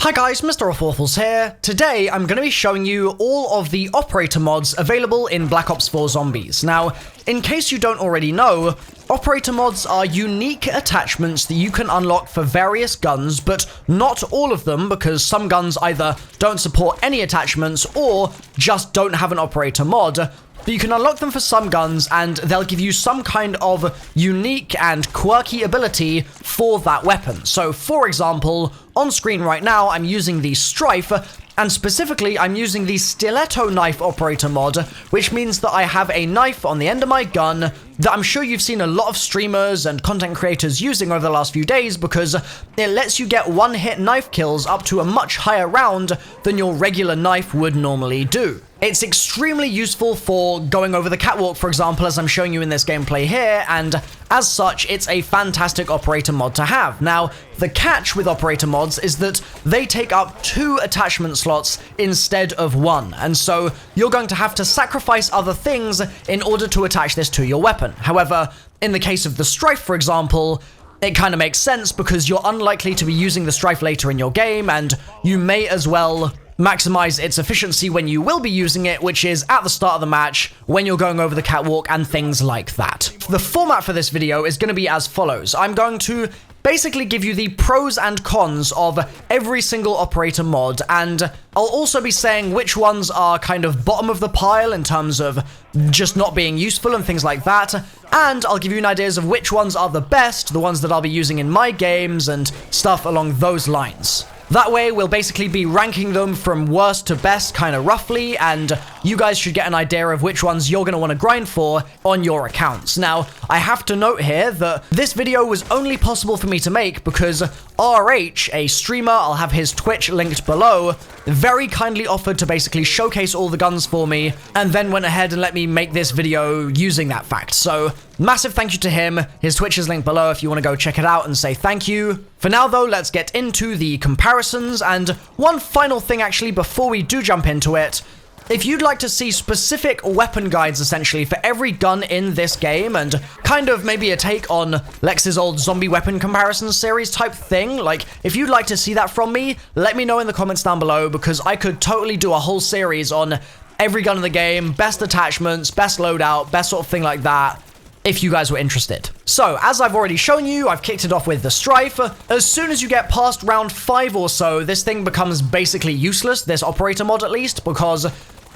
Hi guys, MrRoflWaffles here. Today I'm going to be showing you all of the operator mods available in Black Ops 4 Zombies. Now, in case you don't already know, operator mods are unique attachments that you can unlock for various guns, but not all of them because some guns either don't support any attachments or just don't have an operator mod. But you can unlock them for some guns and they'll give you some kind of unique and quirky ability for that weapon. So for example, on screen right now I'm using the Strife, and specifically I'm using the Stiletto Knife Operator mod, which means that I have a knife on the end of my gun that I'm sure you've seen a lot of streamers and content creators using over the last few days because it lets you get one-hit knife kills up to a much higher round than your regular knife would normally do. It's extremely useful for going over the catwalk, for example, as I'm showing you in this gameplay here, and as such, it's a fantastic operator mod to have. Now, the catch with operator mods is that they take up 2 attachment slots instead of 1, and so you're going to have to sacrifice other things in order to attach this to your weapon. However, in the case of the Strife, for example, it kind of makes sense because you're unlikely to be using the Strife later in your game, and you may as well maximize its efficiency when you will be using it, which is at the start of the match, when you're going over the catwalk and things like that. The format for this video is going to be as follows. I'm going to basically give you the pros and cons of every single operator mod, and I'll also be saying which ones are kind of bottom of the pile in terms of just not being useful and things like that, and I'll give you an idea of which ones are the best, the ones that I'll be using in my games and stuff along those lines. That way, we'll basically be ranking them from worst to best kind of roughly, and you guys should get an idea of which ones you're going to want to grind for on your accounts. Now, I have to note here that this video was only possible for me to make because RH, a streamer, I'll have his Twitch linked below, very kindly offered to basically showcase all the guns for me, and then went ahead and let me make this video using that fact. So, massive thank you to him. His Twitch is linked below if you want to go check it out and say thank you. For now though, let's get into the comparisons, and one final thing actually before we do jump into it. If you'd like to see specific weapon guides essentially for every gun in this game and kind of maybe a take on Lex's old zombie weapon comparison series type thing, like if you'd like to see that from me, let me know in the comments down below because I could totally do a whole series on every gun in the game, best attachments, best loadout, best sort of thing like that, if you guys were interested. So, as I've already shown you, I've kicked it off with the Strife. As soon as you get past round 5 or so, this thing becomes basically useless, this operator mod at least, because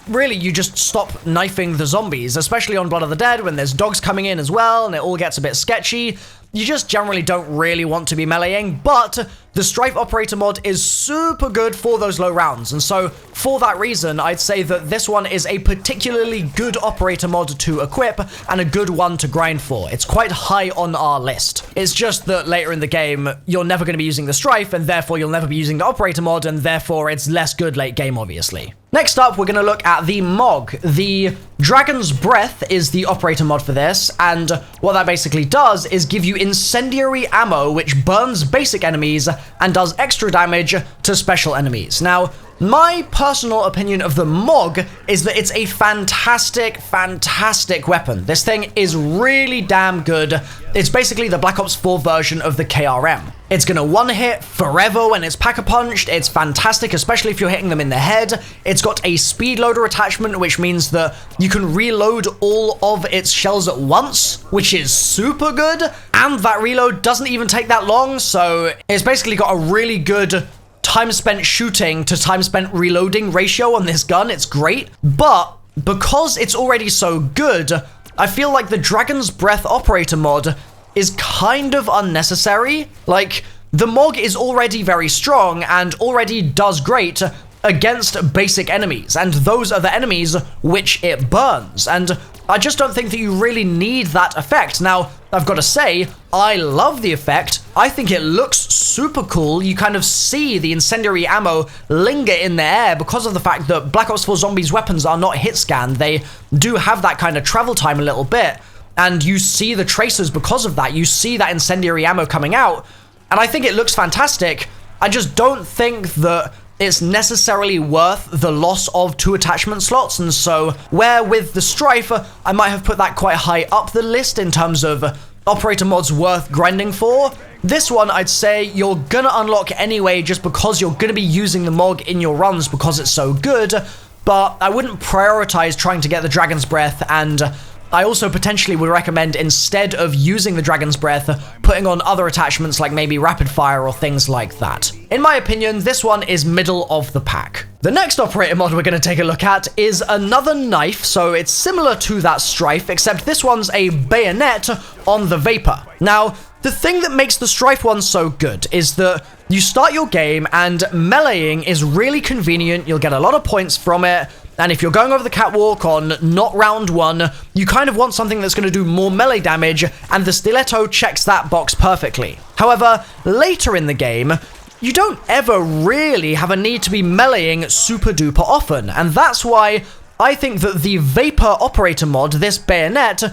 really you just stop knifing the zombies, especially on Blood of the Dead when there's dogs coming in as well and it all gets a bit sketchy. You just generally don't really want to be meleeing, but the Strife operator mod is super good for those low rounds, and so for that reason, I'd say that this one is a particularly good operator mod to equip and a good one to grind for. It's quite high on our list. It's just that later in the game, you're never going to be using the Strife, and therefore you'll never be using the operator mod, and therefore it's less good late game, obviously. Next up, we're going to look at the MOG. The Dragon's Breath is the operator mod for this, and what that basically does is give you incendiary ammo which burns basic enemies and does extra damage to special enemies. Now, my personal opinion of the MOG is that it's a fantastic weapon. This thing is really damn good. It's basically the Black Ops 4 version of the KRM. It's gonna one-hit forever when it's pack-a-punched. It's fantastic, especially if you're hitting them in the head. It's got a speed loader attachment, which means that you can reload all of its shells at once, which is super good. And that reload doesn't even take that long, so it's basically got a really good time spent shooting to time spent reloading ratio on this gun. It's great, but because it's already so good, I feel like the Dragon's Breath operator mod is kind of unnecessary. Like, the MOG is already very strong and already does great against basic enemies, and those are the enemies which it burns, and I just don't think that you really need that effect. Now, I've got to say, I love the effect. I think it looks super cool. You kind of see the incendiary ammo linger in the air because of the fact that Black Ops 4 Zombies weapons are not hit scanned. They do have that kind of travel time a little bit, and you see the tracers because of that. You see that incendiary ammo coming out, and I think it looks fantastic. I just don't think that it's necessarily worth the loss of 2 attachment slots, and so where with the Strife, I might have put that quite high up the list in terms of operator mods worth grinding for, this one I'd say you're gonna unlock anyway just because you're gonna be using the MOG in your runs because it's so good, but I wouldn't prioritize trying to get the Dragon's Breath, and I also potentially would recommend, instead of using the Dragon's Breath, putting on other attachments like maybe Rapid Fire or things like that. In my opinion, this one is middle of the pack. The next operator mod we're going to take a look at is another knife, so it's similar to that Strife, except this one's a bayonet on the Vapor. Now, the thing that makes the Strife one so good is that you start your game and meleeing is really convenient, you'll get a lot of points from it, and if you're going over the catwalk on not round one, you kind of want something that's going to do more melee damage, and the stiletto checks that box perfectly. However, later in the game, you don't ever really have a need to be meleeing super duper often, and that's why I think that the Vapor operator mod, this bayonet,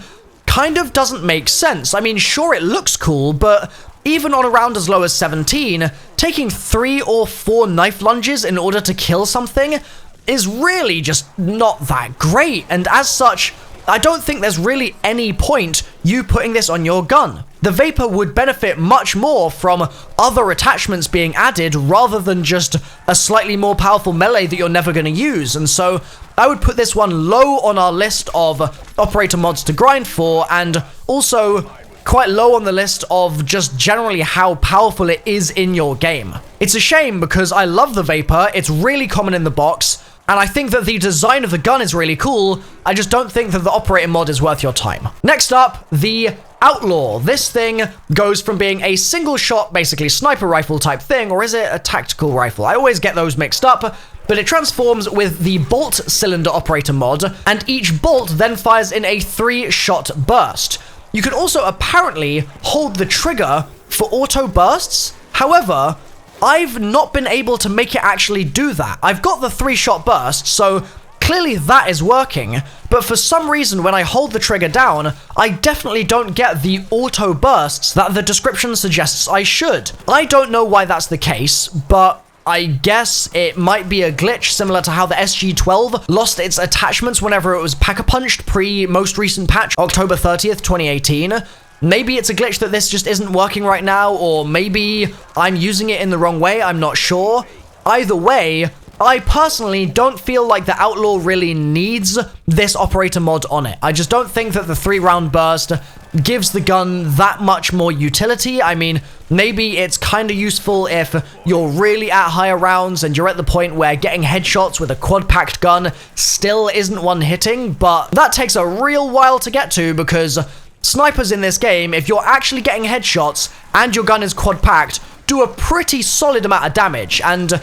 kind of doesn't make sense. I mean, sure, it looks cool, but even on a round as low as 17, taking 3 or 4 knife lunges in order to kill something is really just not that great, and as such, I don't think there's really any point you putting this on your gun. The Vapor would benefit much more from other attachments being added rather than just a slightly more powerful melee that you're never going to use, and so I would put this one low on our list of operator mods to grind for, and also quite low on the list of just generally how powerful it is in your game. It's a shame because I love the Vapor, it's really common in the box, and I think that the design of the gun is really cool. I just don't think that the operator mod is worth your time. Next up, the Outlaw. This thing goes from being a single shot, basically sniper rifle type thing, or is it a tactical rifle? I always get those mixed up, but it transforms with the bolt cylinder operator mod, and each bolt then fires in a 3-shot burst. You can also apparently hold the trigger for auto bursts. However, I've not been able to make it actually do that. I've got the 3-shot burst, so clearly that is working, but for some reason when I hold the trigger down, I definitely don't get the auto bursts that the description suggests I should. I don't know why that's the case, but I guess it might be a glitch similar to how the SG-12 lost its attachments whenever it was pack-a-punched pre-most recent patch, October 30th, 2018. Maybe it's a glitch that this just isn't working right now, or maybe I'm using it in the wrong way, I'm not sure. Either way, I personally don't feel like the Outlaw really needs this operator mod on it. I just don't think that the 3-round burst gives the gun that much more utility. I mean, maybe it's kind of useful if you're really at higher rounds and you're at the point where getting headshots with a quad-packed gun still isn't one-hitting, but that takes a real while to get to because snipers in this game, if you're actually getting headshots and your gun is quad-packed, do a pretty solid amount of damage, and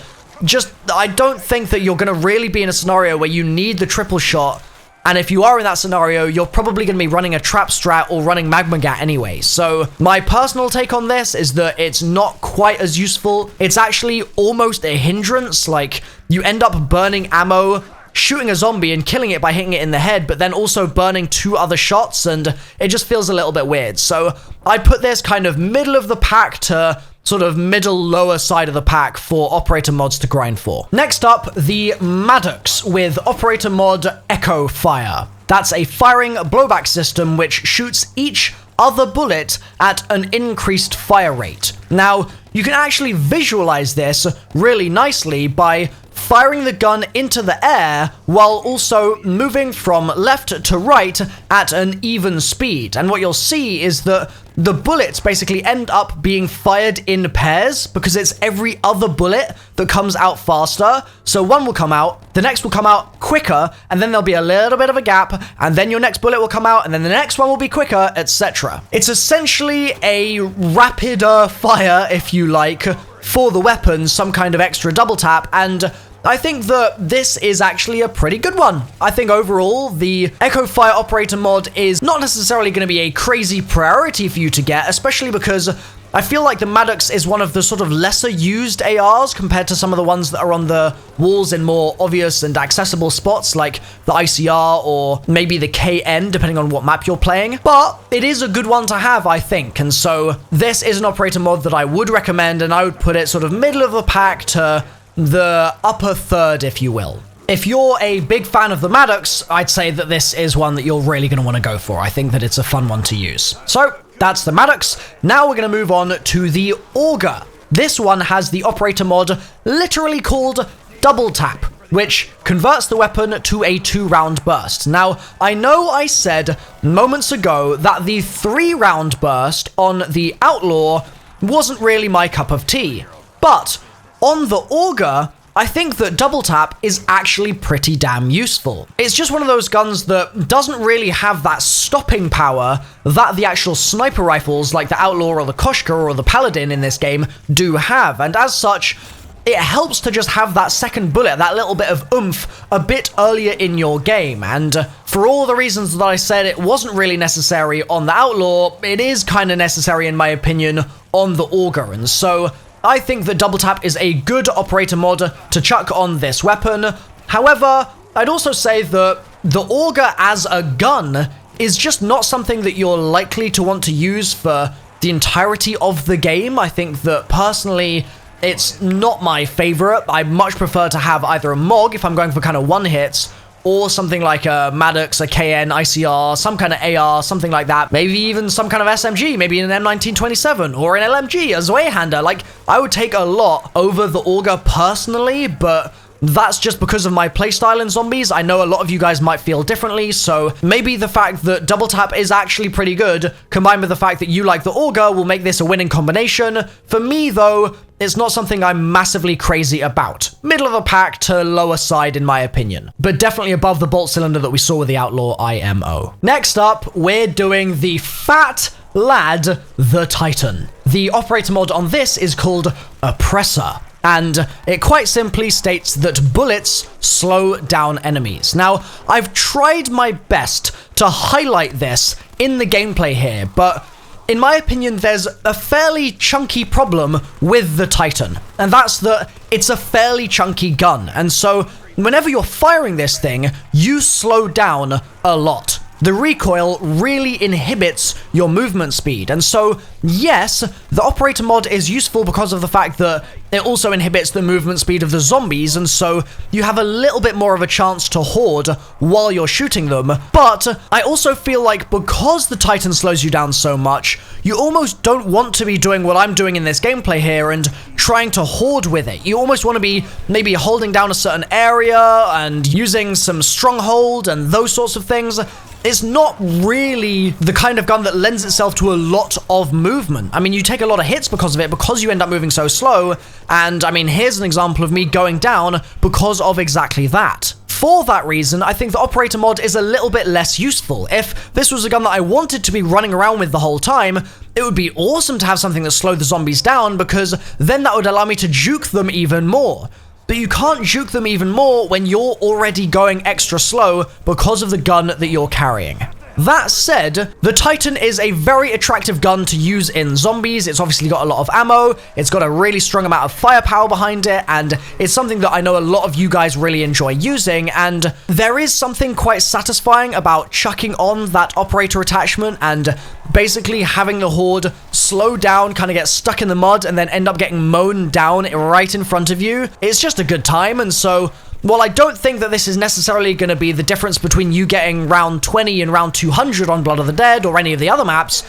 I don't think that you're going to really be in a scenario where you need the triple shot, and if you are in that scenario, you're probably going to be running a trap strat or running magma gat anyway. So my personal take on this is that it's not quite as useful. It's actually almost a hindrance, like you end up burning ammo, shooting a zombie and killing it by hitting it in the head, but then also burning 2 other shots, and it just feels a little bit weird. So I'd put this kind of middle of the pack to sort of middle lower side of the pack for operator mods to grind for. Next up, the Maddox with operator mod Echo Fire. That's a firing blowback system which shoots each other bullet at an increased fire rate. Now, you can actually visualize this really nicely by firing the gun into the air while also moving from left to right at an even speed. And what you'll see is that the bullets basically end up being fired in pairs because it's every other bullet that comes out faster. So one will come out, the next will come out quicker, and then there'll be a little bit of a gap, and then your next bullet will come out, and then the next one will be quicker, etc. It's essentially a rapider fire, if you like, for the weapon, some kind of extra double tap, and I think that this is actually a pretty good one. I think overall, the Echo Fire operator mod is not necessarily going to be a crazy priority for you to get, especially because I feel like the Maddox is one of the sort of lesser used ARs compared to some of the ones that are on the walls in more obvious and accessible spots like the ICR or maybe the KN, depending on what map you're playing. But it is a good one to have, I think, and so this is an operator mod that I would recommend, and I would put it sort of middle of the pack to the upper third, if you will. If you're a big fan of the Maddox, I'd say that this is one that you're really going to want to go for. I think that it's a fun one to use. So that's the Maddox. Now we're going to move on to the Auger. This one has the operator mod literally called Double Tap, which converts the weapon to a 2-round burst. Now, I know I said moments ago that the 3-round burst on the Outlaw wasn't really my cup of tea, but on the Auger, I think that Double Tap is actually pretty damn useful. It's just one of those guns that doesn't really have that stopping power that the actual sniper rifles like the Outlaw or the Koshka or the Paladin in this game do have, and as such, it helps to just have that second bullet, that little bit of oomph, a bit earlier in your game, and for all the reasons that I said it wasn't really necessary on the Outlaw, it is kind of necessary in my opinion on the Auger, and so I think that Double Tap is a good operator mod to chuck on this weapon. However, I'd also say that the Auger as a gun is just not something that you're likely to want to use for the entirety of the game. I think that personally, it's not my favorite. I much prefer to have either a MOG if I'm going for kind of one-hits, or something like a Maddox, a KN, ICR, some kind of AR, something like that. Maybe even some kind of SMG, maybe an M1927, or an LMG, a Zweihander. Like, I would take a lot over the Auger personally, but that's just because of my playstyle in zombies. I know a lot of you guys might feel differently, so maybe the fact that Double Tap is actually pretty good, combined with the fact that you like the Auger, will make this a winning combination. For me, though, it's not something I'm massively crazy about. Middle of the pack to lower side in my opinion, but definitely above the bolt cylinder that we saw with the Outlaw IMO. Next up, we're doing the Fat Lad, the Titan. The operator mod on this is called Oppressor, and it quite simply states that bullets slow down enemies. Now, I've tried my best to highlight this in the gameplay here, but in my opinion, there's a fairly chunky problem with the Titan, and that's that it's a fairly chunky gun, and so whenever you're firing this thing, you slow down a lot. The recoil really inhibits your movement speed, and so, yes, the operator mod is useful because of the fact that it also inhibits the movement speed of the zombies, and so you have a little bit more of a chance to hoard while you're shooting them, but I also feel like because the Titan slows you down so much, you almost don't want to be doing what I'm doing in this gameplay here and trying to hoard with it. You almost want to be maybe holding down a certain area and using some stronghold and those sorts of things. It's not really the kind of gun that lends itself to a lot of movement. I mean, you take a lot of hits because of it, because you end up moving so slow, and I mean, here's an example of me going down because of exactly that. For that reason, I think the operator mod is a little bit less useful. If this was a gun that I wanted to be running around with the whole time, it would be awesome to have something that slowed the zombies down, because then that would allow me to juke them even more. But you can't juke them even more when you're already going extra slow because of the gun that you're carrying. That said, the Titan is a very attractive gun to use in zombies. It's obviously got a lot of ammo, it's got a really strong amount of firepower behind it, and it's something that I know a lot of you guys really enjoy using, and there is something quite satisfying about chucking on that operator attachment and basically having the horde slow down, kind of get stuck in the mud, and then end up getting mown down right in front of you. It's just a good time, and so while I don't think that this is necessarily going to be the difference between you getting round 20 and round 200 on Blood of the Dead or any of the other maps,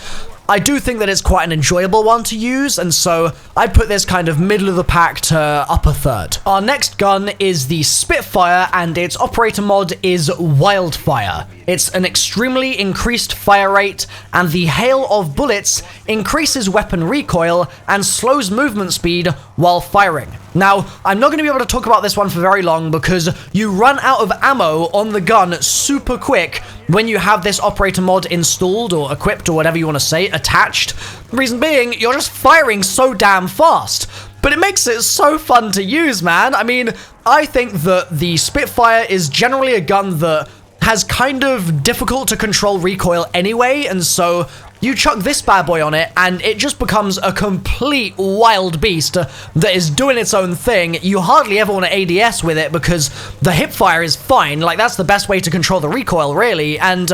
I do think that it's quite an enjoyable one to use, and so I'd put this kind of middle of the pack to upper third. Our next gun is the Spitfire, and its operator mod is Wildfire. It's an extremely increased fire rate, and the hail of bullets increases weapon recoil and slows movement speed while firing. Now, I'm not going to be able to talk about this one for very long because you run out of ammo on the gun super quick when you have this operator mod installed or equipped or whatever you want to say, attached. Reason being, you're just firing so damn fast. But it makes it so fun to use, man. I mean, I think that the Spitfire is generally a gun that has kind of difficult to control recoil anyway, and so you chuck this bad boy on it, and it just becomes a complete wild beast that is doing its own thing. You hardly ever want to ADS with it because the hipfire is fine. Like, that's the best way to control the recoil, really, and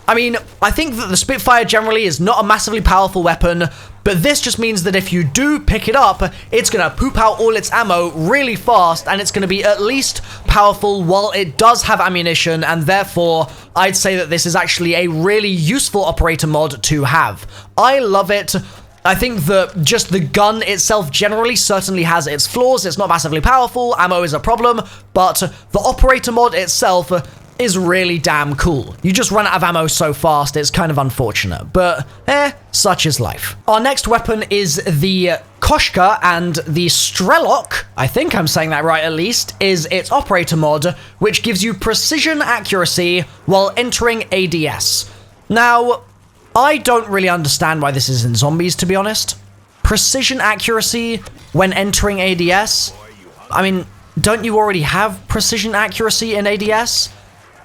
I mean, I think that the Spitfire generally is not a massively powerful weapon, but this just means that if you do pick it up, it's going to poop out all its ammo really fast, and it's going to be at least powerful while it does have ammunition, and therefore, I'd say that this is actually a really useful operator mod to have. I love it. I think that just the gun itself generally certainly has its flaws. It's not massively powerful, ammo is a problem, but the operator mod itself is really damn cool. You just run out of ammo so fast, it's kind of unfortunate, but such is life. Our next weapon is the Koshka, and the Strelok, I think I'm saying that right at least, is its operator mod, which gives you precision accuracy while entering ADS. Now, I don't really understand why this is in zombies, to be honest. Precision accuracy when entering ADS? I mean, don't you already have precision accuracy in ADS?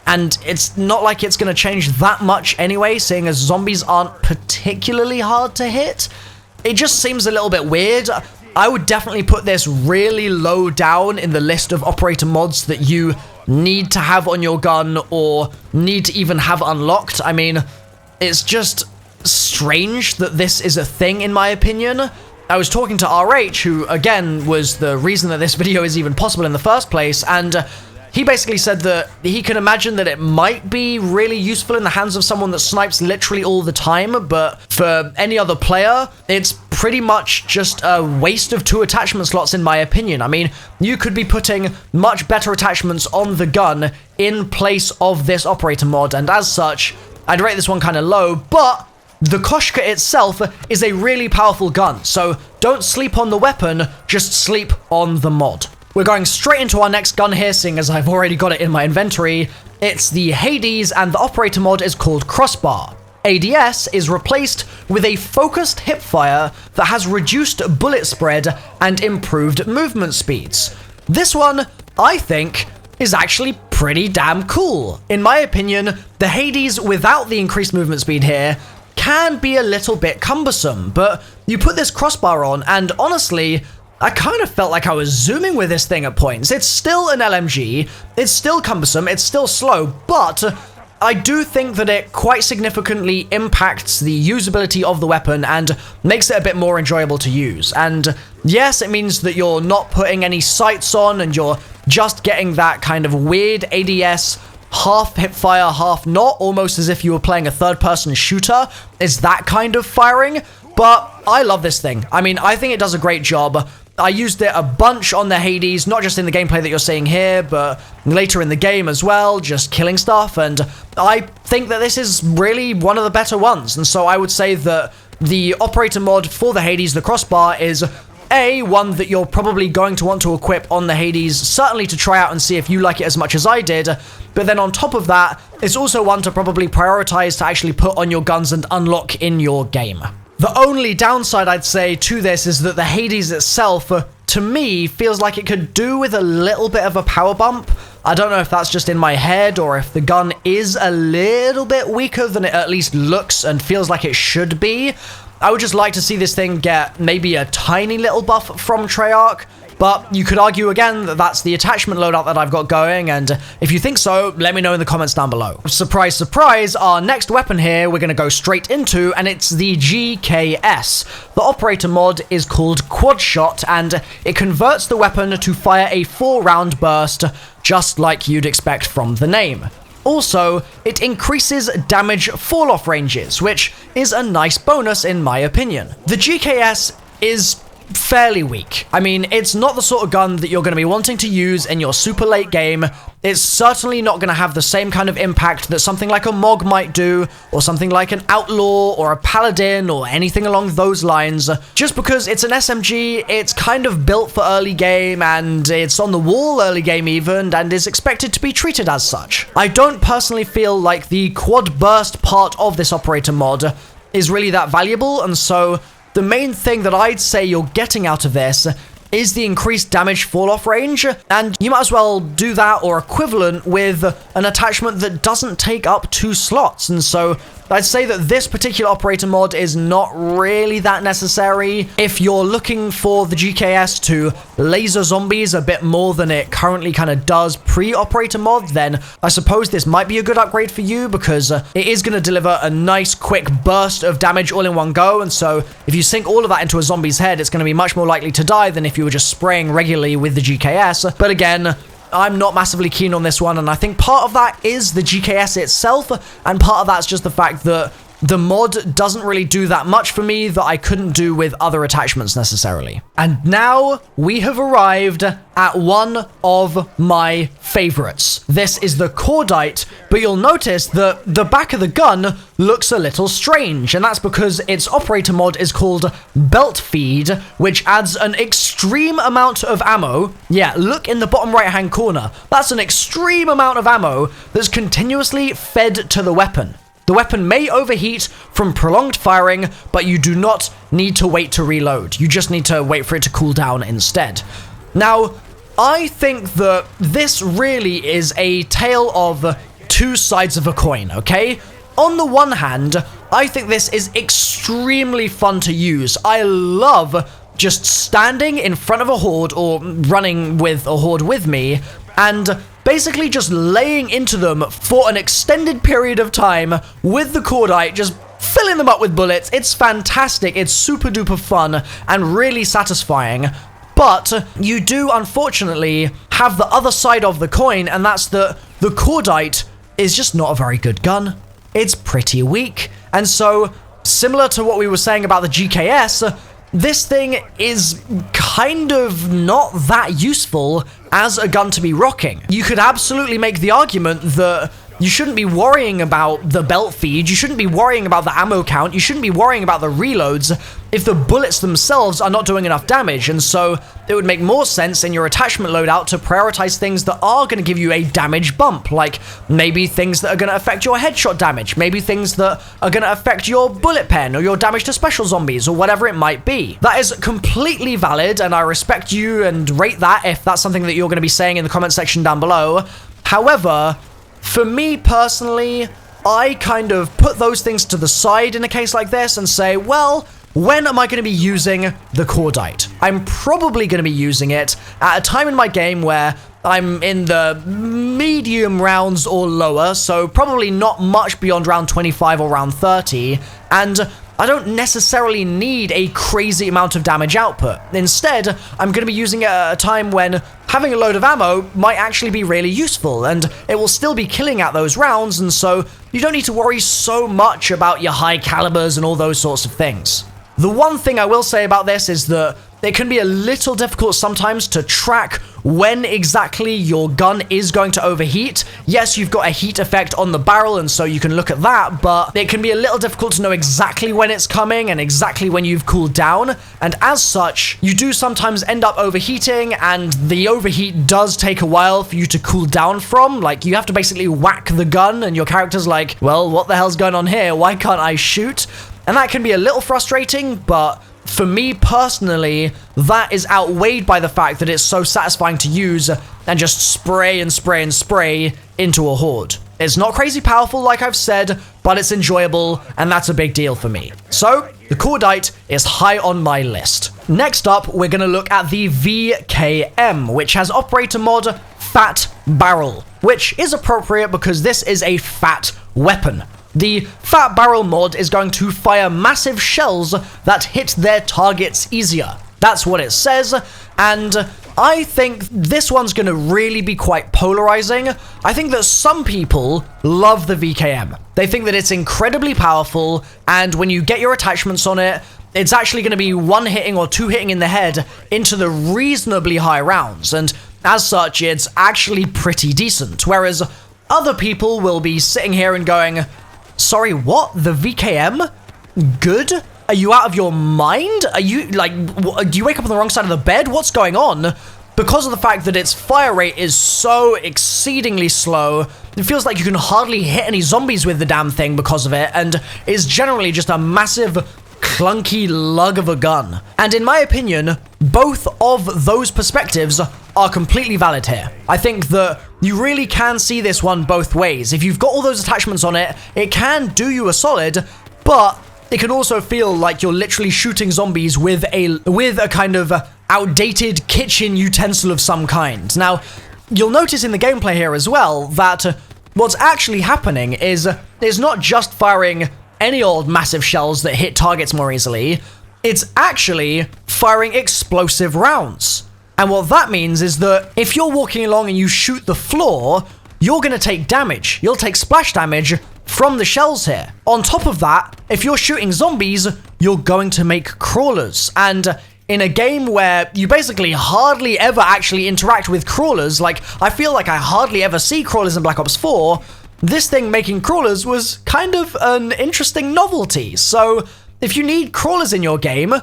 And it's not like it's going to change that much anyway, seeing as zombies aren't particularly hard to hit. It just seems a little bit weird. I would definitely put this really low down in the list of operator mods that you need to have on your gun or need to even have unlocked. I mean, it's just strange that this is a thing, in my opinion. I was talking to RH, who, again, was the reason that this video is even possible in the first place, and he basically said that he can imagine that it might be really useful in the hands of someone that snipes literally all the time, but for any other player, it's pretty much just a waste of 2 attachment slots, in my opinion. I mean, you could be putting much better attachments on the gun in place of this operator mod, and as such, I'd rate this one kind of low, but the Koshka itself is a really powerful gun, so don't sleep on the weapon, just sleep on the mod. We're going straight into our next gun here, seeing as I've already got it in my inventory. It's the Hades, and the operator mod is called Crossbar. ADS is replaced with a focused hipfire that has reduced bullet spread and improved movement speeds. This one, I think, is actually pretty damn cool. In my opinion, the Hades without the increased movement speed here can be a little bit cumbersome, but you put this crossbar on, and honestly, I kind of felt like I was zooming with this thing at points. It's still an LMG, it's still cumbersome, it's still slow, but I do think that it quite significantly impacts the usability of the weapon and makes it a bit more enjoyable to use. And yes, it means that you're not putting any sights on and you're just getting that kind of weird ADS half hipfire, half not, almost as if you were playing a third-person shooter. It's that kind of firing, but I love this thing. I mean, I think it does a great job. I used it a bunch on the Hades, not just in the gameplay that you're seeing here, but later in the game as well, just killing stuff, and I think that this is really one of the better ones, and so I would say that the operator mod for the Hades, the crossbar, is one that you're probably going to want to equip on the Hades, certainly to try out and see if you like it as much as I did, but then on top of that, it's also one to probably prioritize to actually put on your guns and unlock in your game. The only downside I'd say to this is that the Hades itself, to me, feels like it could do with a little bit of a power bump. I don't know if that's just in my head or if the gun is a little bit weaker than it at least looks and feels like it should be. I would just like to see this thing get maybe a tiny little buff from Treyarch, but you could argue again that that's the attachment loadout that I've got going, and if you think so, let me know in the comments down below. Surprise, surprise, our next weapon here we're going to go straight into, and it's the GKS. The operator mod is called Quad Shot, and it converts the weapon to fire a 4-round burst, just like you'd expect from the name. Also, it increases damage fall-off ranges, which is a nice bonus in my opinion. The GKS is fairly weak. I mean, it's not the sort of gun that you're going to be wanting to use in your super late game. It's certainly not going to have the same kind of impact that something like a MOG might do, or something like an Outlaw, or a Paladin, or anything along those lines. Just because it's an SMG, it's kind of built for early game, and it's on the wall early game even, and is expected to be treated as such. I don't personally feel like the quad burst part of this operator mod is really that valuable, and so the main thing that I'd say you're getting out of this is the increased damage fall-off range, and you might as well do that or equivalent with an attachment that doesn't take up 2 slots, and so I'd say that this particular operator mod is not really that necessary. If you're looking for the GKS to laser zombies a bit more than it currently kind of does pre-operator mod, then I suppose this might be a good upgrade for you, because it is going to deliver a nice quick burst of damage all in one go, and so if you sink all of that into a zombie's head, it's going to be much more likely to die than if you were just spraying regularly with the GKS. But again, I'm not massively keen on this one, and I think part of that is the GKS itself, and part of that's just the fact that the mod doesn't really do that much for me that I couldn't do with other attachments necessarily. And now we have arrived at one of my favorites. This is the Cordite, but you'll notice that the back of the gun looks a little strange, and that's because its operator mod is called Belt Feed, which adds an extreme amount of ammo. Yeah, look in the bottom right hand corner. That's an extreme amount of ammo that's continuously fed to the weapon. The weapon may overheat from prolonged firing, but you do not need to wait to reload. You just need to wait for it to cool down instead. Now, I think that this really is a tale of two sides of a coin, okay? On the one hand, I think this is extremely fun to use. I love just standing in front of a horde or running with a horde with me and basically just laying into them for an extended period of time with the Cordite, just filling them up with bullets. It's fantastic. It's super duper fun and really satisfying. But you do, unfortunately, have the other side of the coin, and that's that the Cordite is just not a very good gun. It's pretty weak. And so, similar to what we were saying about the GKS, this thing is kind of not that useful as a gun to be rocking. You could absolutely make the argument that you shouldn't be worrying about the belt feed, you shouldn't be worrying about the ammo count, you shouldn't be worrying about the reloads if the bullets themselves are not doing enough damage, and so it would make more sense in your attachment loadout to prioritize things that are going to give you a damage bump, like maybe things that are going to affect your headshot damage, maybe things that are going to affect your bullet pen or your damage to special zombies or whatever it might be. That is completely valid, and I respect you and rate that if that's something that you're going to be saying in the comment section down below. However, for me personally, I kind of put those things to the side in a case like this and say, well, when am I going to be using the Cordite? I'm probably going to be using it at a time in my game where I'm in the medium rounds or lower, so probably not much beyond round 25 or round 30, and I don't necessarily need a crazy amount of damage output. Instead, I'm going to be using it at a time when having a load of ammo might actually be really useful, and it will still be killing out those rounds, and so you don't need to worry so much about your high calibers and all those sorts of things. The one thing I will say about this is that it can be a little difficult sometimes to track when exactly your gun is going to overheat. Yes, you've got a heat effect on the barrel, and so you can look at that, but it can be a little difficult to know exactly when it's coming and exactly when you've cooled down, and as such, you do sometimes end up overheating, and the overheat does take a while for you to cool down from. Like, you have to basically whack the gun, and your character's like, well, what the hell's going on here? Why can't I shoot? And that can be a little frustrating, but for me personally, that is outweighed by the fact that it's so satisfying to use and just spray and spray and spray into a horde. It's not crazy powerful, like I've said, but it's enjoyable, and that's a big deal for me. So, the Cordite is high on my list. Next up, we're going to look at the VKM, which has operator mod Fat Barrel, which is appropriate because this is a fat weapon. The Fat Barrel mod is going to fire massive shells that hit their targets easier. That's what it says, and I think this one's going to really be quite polarizing. I think that some people love the VKM. They think that it's incredibly powerful, and when you get your attachments on it, it's actually going to be one hitting or two hitting in the head into the reasonably high rounds, and as such, it's actually pretty decent. Whereas other people will be sitting here and going, sorry, what? The VKM? Good? Are you out of your mind? Are you, like, do you wake up on the wrong side of the bed? What's going on? Because of the fact that its fire rate is so exceedingly slow, it feels like you can hardly hit any zombies with the damn thing because of it, and is generally just a massive clunky lug of a gun. And in my opinion, both of those perspectives are completely valid here. I think that you really can see this one both ways. If you've got all those attachments on it, it can do you a solid, but it can also feel like you're literally shooting zombies with a kind of outdated kitchen utensil of some kind. Now, you'll notice in the gameplay here as well that what's actually happening is not just firing any old massive shells that hit targets more easily, it's actually firing explosive rounds. And what that means is that if you're walking along and you shoot the floor, you're going to take damage. You'll take splash damage from the shells here. On top of that, if you're shooting zombies, you're going to make crawlers. And in a game where you basically hardly ever actually interact with crawlers, like I feel like I hardly ever see crawlers in Black Ops 4, this thing making crawlers was kind of an interesting novelty. So if you need crawlers in your game,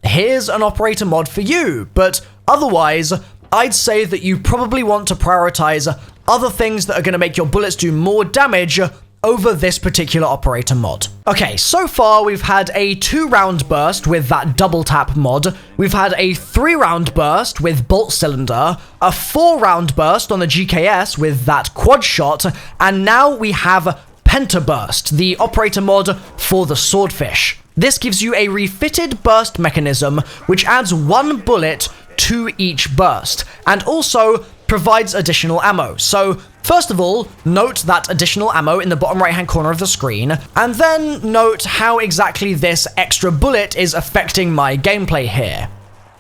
here's an operator mod for you. But otherwise, I'd say that you probably want to prioritize other things that are going to make your bullets do more damage over this particular operator mod. Okay, so far we've had a 2-round burst with that double tap mod, we've had a 3-round burst with bolt cylinder, a 4-round burst on the GKS with that quad shot, and now we have pentaburst, the operator mod for the swordfish. This gives you a refitted burst mechanism which adds 1 bullet to each burst, and also provides additional ammo. So first of all, note that additional ammo in the bottom right hand corner of the screen, and then note how exactly this extra bullet is affecting my gameplay here.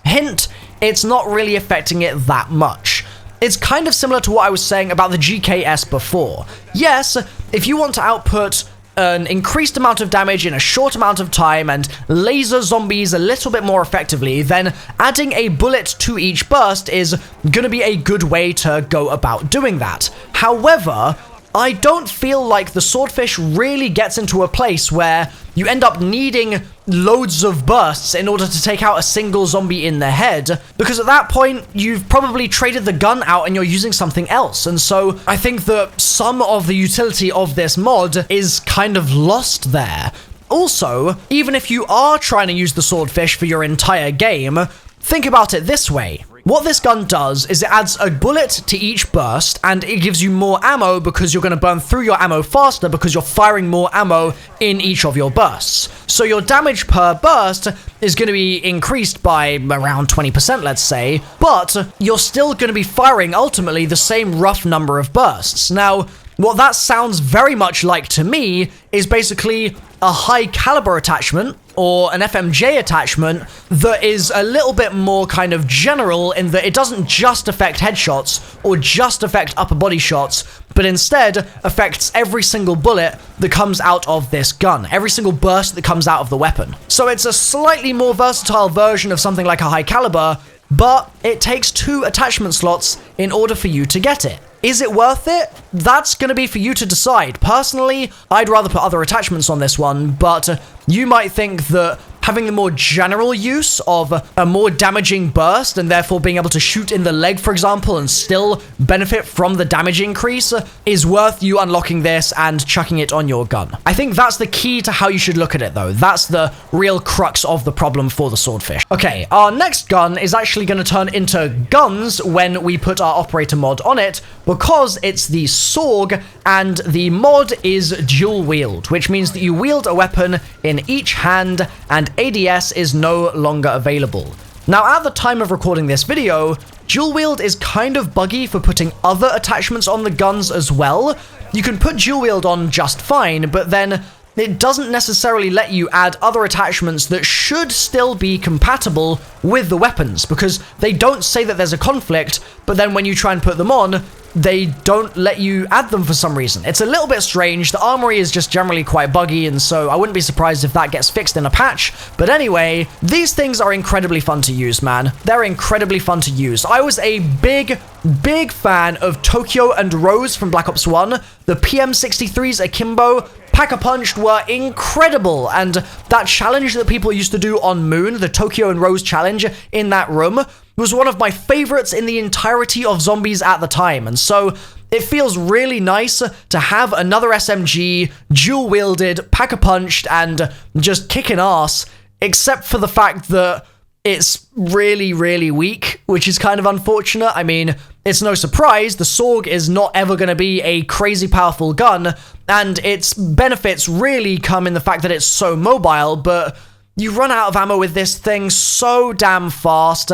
Hint, it's not really affecting it that much. It's kind of similar to what I was saying about the GKS before. Yes, if you want to output an increased amount of damage in a short amount of time and laser zombies a little bit more effectively, then adding a bullet to each burst is going to be a good way to go about doing that. However, I don't feel like the swordfish really gets into a place where you end up needing loads of bursts in order to take out a single zombie in the head, because at that point, you've probably traded the gun out and you're using something else. And so I think that some of the utility of this mod is kind of lost there. Also, even if you are trying to use the swordfish for your entire game, think about it this way. What this gun does is it adds a bullet to each burst, and it gives you more ammo because you're going to burn through your ammo faster because you're firing more ammo in each of your bursts. So your damage per burst is going to be increased by around 20%, let's say, but you're still going to be firing ultimately the same rough number of bursts. Now, what that sounds very much like to me is basically a high caliber attachment or an FMJ attachment that is a little bit more kind of general in that it doesn't just affect headshots or just affect upper body shots, but instead affects every single bullet that comes out of this gun, every single burst that comes out of the weapon. So it's a slightly more versatile version of something like a high caliber, but it takes 2 attachment slots in order for you to get it. Is it worth it? That's going to be for you to decide. Personally, I'd rather put other attachments on this one, but you might think that having the more general use of a more damaging burst and therefore being able to shoot in the leg, for example, and still benefit from the damage increase is worth you unlocking this and chucking it on your gun. I think that's the key to how you should look at it, though. That's the real crux of the problem for the swordfish. Okay, our next gun is actually going to turn into guns when we put our operator mod on it, because it's the Sorg, and the mod is dual wield, which means that you wield a weapon in each hand, and ADS is no longer available. Now, at the time of recording this video, dual wield is kind of buggy for putting other attachments on the guns as well. You can put dual wield on just fine, but then it doesn't necessarily let you add other attachments that should still be compatible with the weapons, because they don't say that there's a conflict, but then when you try and put them on, they don't let you add them for some reason. It's a little bit strange. The armory is just generally quite buggy, and so I wouldn't be surprised if that gets fixed in a patch. But anyway, these things are incredibly fun to use, man. They're incredibly fun to use. I was a big fan of Tokyo and Rose from Black Ops 1. The PM63s akimbo Pack-a-Punched were incredible, and that challenge that people used to do on Moon, the Tokyo and Rose challenge in that room, was one of my favorites in the entirety of zombies at the time, and so it feels really nice to have another SMG, dual-wielded, pack-a-punched, and just kicking ass except for the fact that it's really, really weak, which is kind of unfortunate. I mean, it's no surprise, the Sorg is not ever going to be a crazy powerful gun, and its benefits really come in the fact that it's so mobile, but you run out of ammo with this thing so damn fast,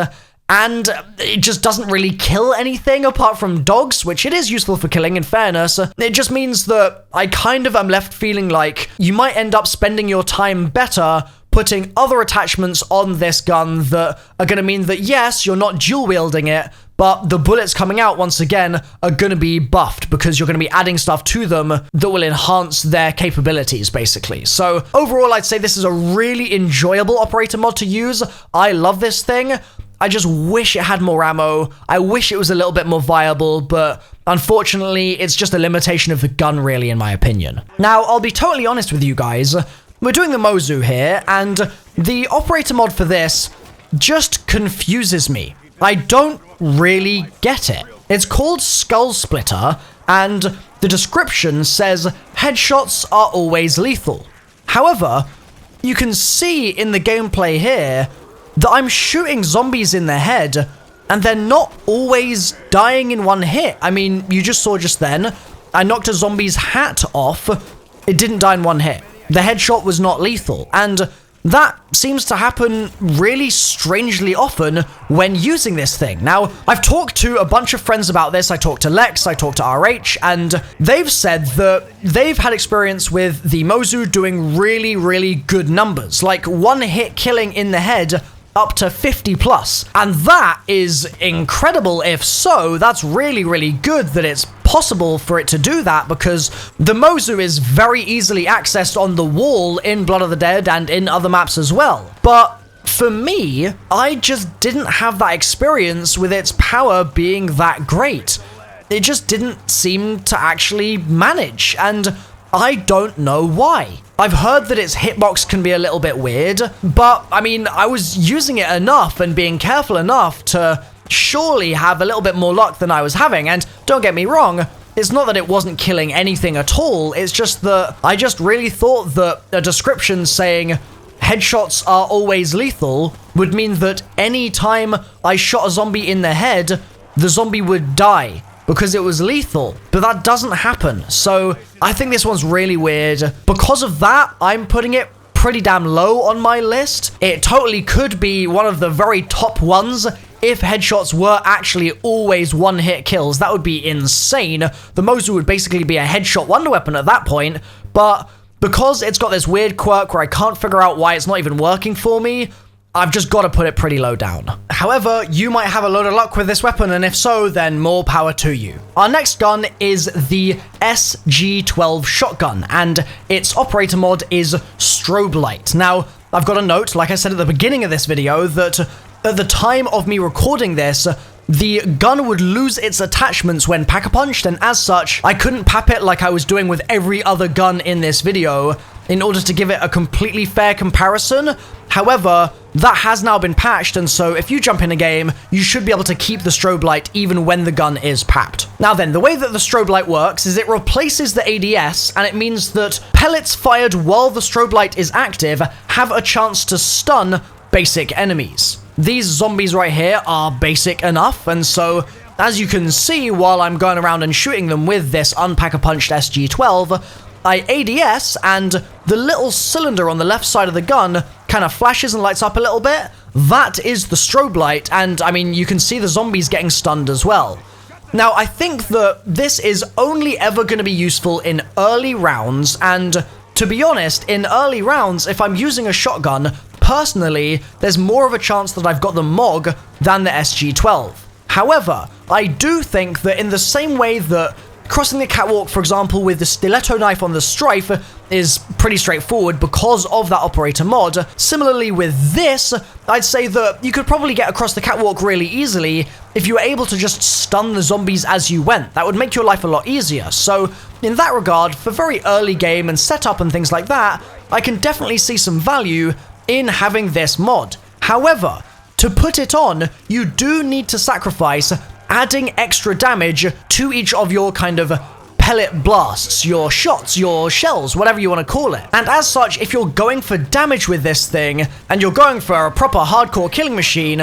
and it just doesn't really kill anything apart from dogs, which it is useful for killing in fairness. It just means that I kind of am left feeling like you might end up spending your time better putting other attachments on this gun that are going to mean that yes, you're not dual wielding it, but the bullets coming out once again are going to be buffed because you're going to be adding stuff to them that will enhance their capabilities, basically. So overall, I'd say this is a really enjoyable operator mod to use. I love this thing. I just wish it had more ammo. I wish it was a little bit more viable, but unfortunately, it's just a limitation of the gun, really, in my opinion. Now, I'll be totally honest with you guys. We're doing the MOZU here, and the operator mod for this just confuses me. I don't really get it. It's called Skull Splitter, and the description says headshots are always lethal. However, you can see in the gameplay here that I'm shooting zombies in the head, and they're not always dying in one hit. I mean, you just saw just then, I knocked a zombie's hat off, it didn't die in one hit. The headshot was not lethal, and that seems to happen really strangely often when using this thing. Now, I've talked to a bunch of friends about this. I talked to Lex, I talked to RH, and they've said that they've had experience with the MOZU doing really, really good numbers, like one hit killing in the head up to 50 plus. And that is incredible. If so, that's really, really good that it's possible for it to do that, because the MOZU is very easily accessed on the wall in Blood of the Dead and in other maps as well. But for me, I just didn't have that experience with its power being that great. It just didn't seem to actually manage, and I don't know why. I've heard that its hitbox can be a little bit weird, but I mean, I was using it enough and being careful enough to surely have a little bit more luck than I was having, and don't get me wrong, it's not that it wasn't killing anything at all, it's just that I just really thought that a description saying headshots are always lethal would mean that any time I shot a zombie in the head, the zombie would die because it was lethal, but that doesn't happen. So I think this one's really weird. Because of that, I'm putting it pretty damn low on my list. It totally could be one of the very top ones if headshots were actually always one-hit kills. That would be insane. The MOZU would basically be a headshot wonder weapon at that point, but because it's got this weird quirk where I can't figure out why it's not even working for me, I've just got to put it pretty low down. However, you might have a load of luck with this weapon, and if so, then more power to you. Our next gun is the SG-12 shotgun, and its operator mod is STrobe Light. Now, I've got a note, like I said at the beginning of this video, that at the time of me recording this, the gun would lose its attachments when pack-a-punched, and as such, I couldn't pap it like I was doing with every other gun in this video in order to give it a completely fair comparison. However, that has now been patched, and so if you jump in a game, you should be able to keep the strobe light even when the gun is papped. Now then, the way that the strobe light works is it replaces the ADS, and it means that pellets fired while the strobe light is active have a chance to stun basic enemies. These zombies right here are basic enough, and so as you can see while I'm going around and shooting them with this unpack-a-punched SG-12, I ADS, and the little cylinder on the left side of the gun kind of flashes and lights up a little bit. That is the strobe light, and I mean, you can see the zombies getting stunned as well. Now, I think that this is only ever going to be useful in early rounds, and to be honest, in early rounds, if I'm using a shotgun, personally, there's more of a chance that I've got the MOG than the SG-12. However, I do think that in the same way that crossing the catwalk, for example, with the stiletto knife on the Strife is pretty straightforward because of that operator mod. Similarly with this, I'd say that you could probably get across the catwalk really easily if you were able to just stun the zombies as you went. That would make your life a lot easier. So in that regard, for very early game and setup and things like that, I can definitely see some value in having this mod. However, to put it on, you do need to sacrifice adding extra damage to each of your kind of pellet blasts, your shots, your shells, whatever you want to call it. And as such, if you're going for damage with this thing, and you're going for a proper hardcore killing machine,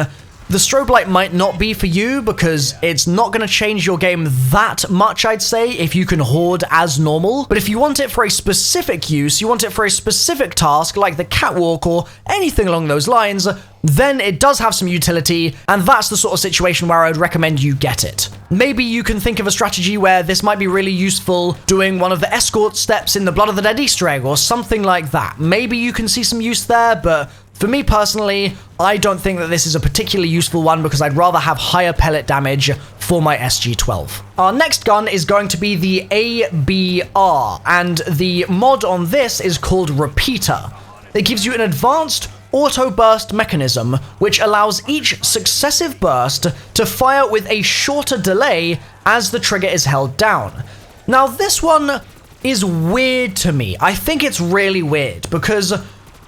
the Strobe Light might not be for you because it's not going to change your game that much, I'd say, if you can hoard as normal. But if you want it for a specific use, you want it for a specific task like the catwalk or anything along those lines, then it does have some utility, and that's the sort of situation where I would recommend you get it. Maybe you can think of a strategy where this might be really useful doing one of the escort steps in the Blood of the Dead Easter egg or something like that. Maybe you can see some use there, but for me personally, I don't think that this is a particularly useful one because I'd rather have higher pellet damage for my SG-12. Our next gun is going to be the ABR, and the mod on this is called Repeater. It gives you an advanced auto burst mechanism, which allows each successive burst to fire with a shorter delay as the trigger is held down. Now, this one is weird to me. I think it's really weird because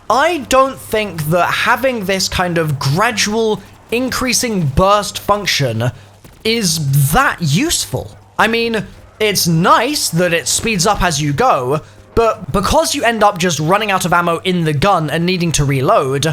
I don't think that having this kind of gradual increasing burst function is that useful. I mean, it's nice that it speeds up as you go, but because you end up just running out of ammo in the gun and needing to reload,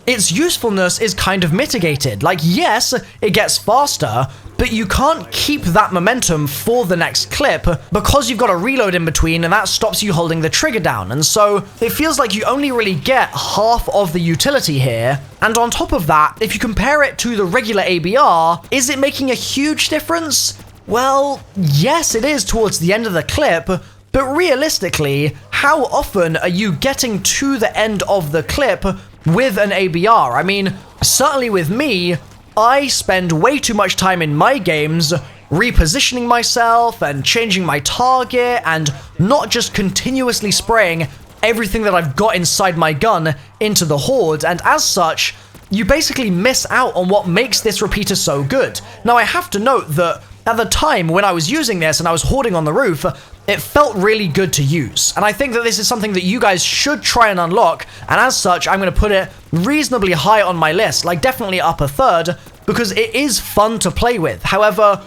its usefulness is kind of mitigated. Like, yes, it gets faster, but you can't keep that momentum for the next clip because you've got a reload in between, and that stops you holding the trigger down. And so it feels like you only really get half of the utility here. And on top of that, if you compare it to the regular ABR, is it making a huge difference? Well, yes, it is towards the end of the clip, but realistically, how often are you getting to the end of the clip with an ABR? I mean, certainly with me, I spend way too much time in my games repositioning myself and changing my target and not just continuously spraying everything that I've got inside my gun into the horde, and as such, you basically miss out on what makes this repeater so good. Now, I have to note that at the time when I was using this and I was hoarding on the roof, it felt really good to use, and I think that this is something that you guys should try and unlock, and as such, I'm going to put it reasonably high on my list, like definitely upper third, because it is fun to play with. However,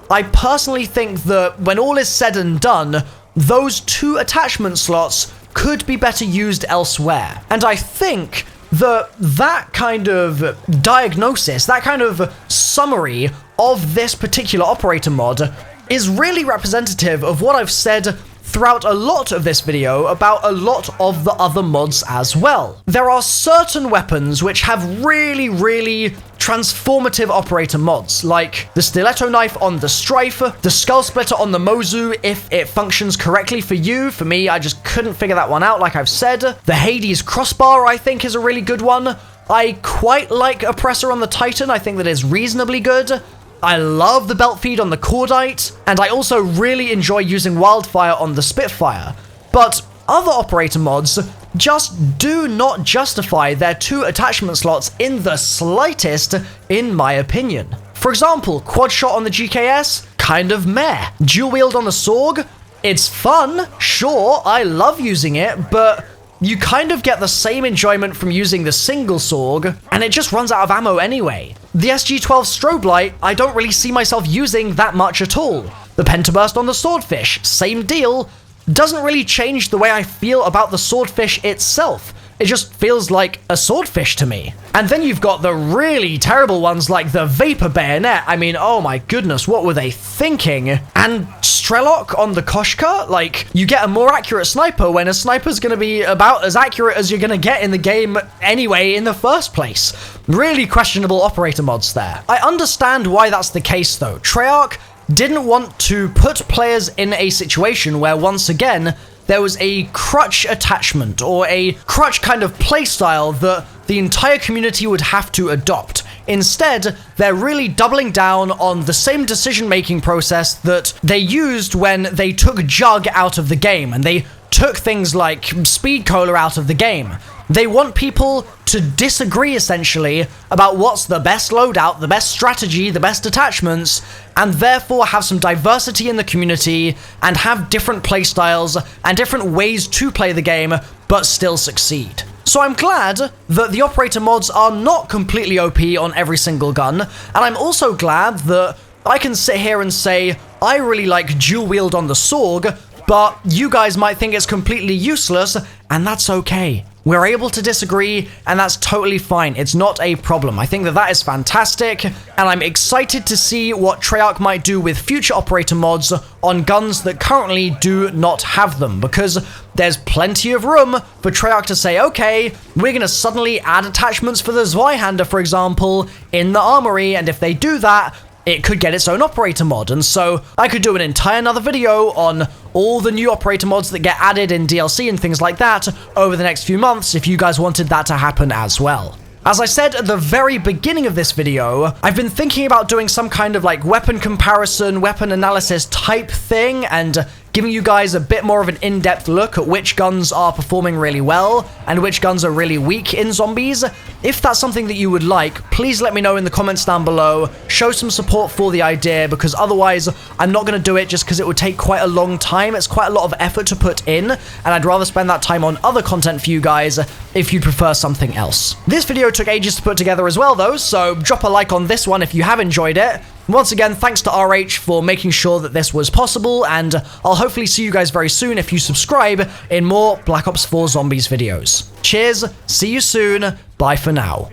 I personally think that when all is said and done, those 2 attachment slots could be better used elsewhere, and I think that kind of diagnosis, that kind of summary of this particular operator mod is really representative of what I've said throughout a lot of this video about a lot of the other mods as well. There are certain weapons which have really, really transformative operator mods, like the stiletto knife on the Strife, the skull splitter on the MOZU if it functions correctly for you. For me, I just couldn't figure that one out, like I've said. The Hades crossbar, I think, is a really good one. I quite like Oppressor on the Titan. I think that is reasonably good. I love the belt feed on the Cordite, and I also really enjoy using Wildfire on the Spitfire. But other operator mods just do not justify their 2 attachment slots in the slightest, in my opinion. For example, quad shot on the GKS, kind of meh. Dual wield on the Sorg, it's fun, sure, I love using it, but you kind of get the same enjoyment from using the single Sorg, and it just runs out of ammo anyway. The SG-12 Strobe Light, I don't really see myself using that much at all. The Pentaburst on the Swordfish, same deal, doesn't really change the way I feel about the Swordfish itself. It just feels like a swordfish to me. And then you've got the really terrible ones like the Vapor Bayonet. I mean, oh my goodness, what were they thinking? And Strelok on the Koshka? Like, you get a more accurate sniper when a sniper's gonna be about as accurate as you're gonna get in the game anyway in the first place. Really questionable operator mods there. I understand why that's the case though. Treyarch didn't want to put players in a situation where, once again, there was a crutch attachment or a crutch kind of playstyle that the entire community would have to adopt. Instead, they're really doubling down on the same decision-making process that they used when they took Jug out of the game, and they took things like Speed Cola out of the game. They want people to disagree, essentially, about what's the best loadout, the best strategy, the best attachments, and therefore have some diversity in the community and have different playstyles and different ways to play the game, but still succeed. So I'm glad that the operator mods are not completely OP on every single gun, and I'm also glad that I can sit here and say, I really like dual wield on the Sorg, but you guys might think it's completely useless, and that's okay. We're able to disagree, and that's totally fine. It's not a problem. I think that that is fantastic, and I'm excited to see what Treyarch might do with future operator mods on guns that currently do not have them, because there's plenty of room for Treyarch to say, okay, we're going to suddenly add attachments for the Zweihander, for example, in the armory, and if they do that, it could get its own operator mod. And so I could do an entire another video on all the new operator mods that get added in DLC and things like that over the next few months if you guys wanted that to happen as well. As I said at the very beginning of this video, I've been thinking about doing some kind of like weapon comparison, weapon analysis type thing, and giving you guys a bit more of an in-depth look at which guns are performing really well and which guns are really weak in zombies. If that's something that you would like, please let me know in the comments down below. Show some support for the idea, because otherwise I'm not going to do it just because it would take quite a long time. It's quite a lot of effort to put in, and I'd rather spend that time on other content for you guys if you prefer something else. This video took ages to put together as well though, so drop a like on this one if you have enjoyed it. Once again, thanks to RH for making sure that this was possible, and I'll hopefully see you guys very soon if you subscribe in more Black Ops 4 Zombies videos. Cheers, see you soon, bye for now.